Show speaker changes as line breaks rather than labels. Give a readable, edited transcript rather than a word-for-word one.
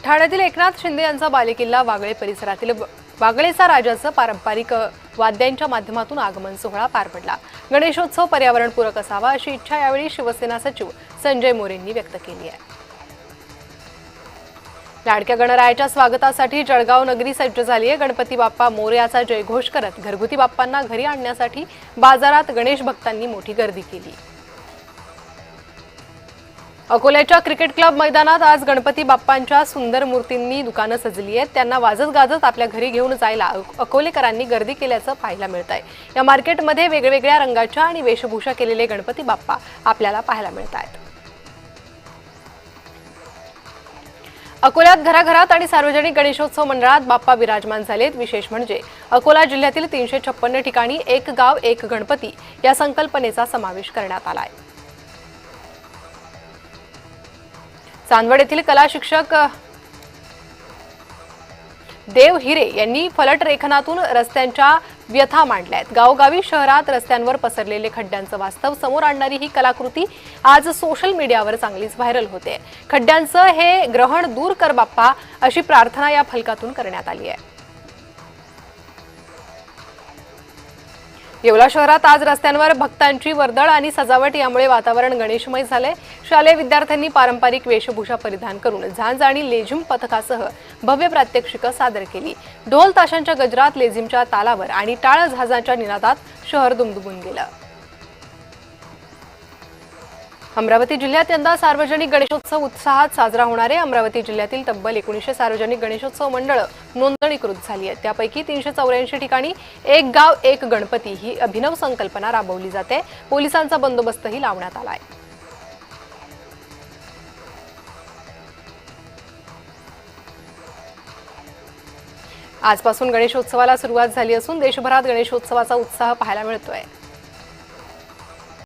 ठाण्यातील एकनाथ शिंदे यांचा बालेकिल्ला वागळे परिसरातील वागळेचा राजाचं पारंपरिक वाद्यांच्या माध्यमातून आगमन सोहळा पार पडला। गणेशोत्सव पर्यावरणपूरक असावा अशी इच्छा यावेळी शिवसेना सचिव संजय मोरेंनी व्यक्त केली आहे। लाडक्या गणरायाच्या स्वागतासाठी जळगाव नगरी सज्ज झाली आहे। गणपती बाप्पा मोरयाचा जयघोष करत घरगुती बाप्पांना घरी आणण्यासाठी बाजारात गणेश भक्तांनी मोठी गर्दी केली। अकोल्याच्या क्रिकेट क्लब मैदानात आज गणपती बाप्पांच्या सुंदर मूर्तींनी दुकानं सजली आहेत। त्यांना वाजत गाजत आपल्या घरी घेऊन जायला अकोलेकरांनी गर्दी केल्याचं पाहायला मिळतंय। या मार्केटमध्ये वेगवेगळ्या रंगाच्या आणि वेशभूषा केलेले गणपती बाप्पा आपल्याला पाहायला मिळतात। अकोल्यात घराघरात आणि सार्वजनिक गणेशोत्सव मंडळात बाप्पा विराजमान झालेत। विशेष म्हणजे अकोला जिल्ह्यातील 356 ठिकाणी एक गाव एक गणपती या संकल्पनेचा समावेश करण्यात आलाय। चांदवड येथील कला शिक्षक देव हिरे यांनी फलट रेखनातून रस्त्यांच्या व्यथा मांडल्यात। गावगावी शहरात रस्त्यांवर पसरलेले खड्ड्यांचं वास्तव समोर आणणारी ही कलाकृती आज सोशल मीडियावर चांगलीच व्हायरल होते। खड्ड्यांचं हे ग्रहण दूर कर बाप्पा अशी प्रार्थना या फलकातून करण्यात आली आहे। येवला शहरात आज रस्त्यांवर भक्तांची वर्दळ आणि सजावट यामुळे वातावरण गणेशमय झाले। शालेय विद्यार्थ्यांनी पारंपरिक वेशभूषा परिधान करून झांज आणि लेझिम पथकासह भव्य प्रात्यक्षिकं सादर केली। ढोल ताशांच्या गजरात, लेझिमच्या तालावर आणि टाळ झाजांच्या निनादात शहर दुमदुमून गेलं। अमरावती जिल्ह्यात यंदा सार्वजनिक गणेशोत्सव उत्साहात साजरा होणार आहे। अमरावती जिल्ह्यातील तब्बल 1900 सार्वजनिक गणेशोत्सव मंडळ नोंदणीकृत झाली आहेत। त्यापैकी 384 ठिकाणी एक गाव एक गणपती ही अभिनव संकल्पना राबवली जाते। पोलिसांचा बंदोबस्तही लावण्यात आलाय। आजपासून गणेशोत्सवाला सुरुवात झाली असून देशभरात गणेशोत्सवाचा उत्साह पाहायला मिळतोय।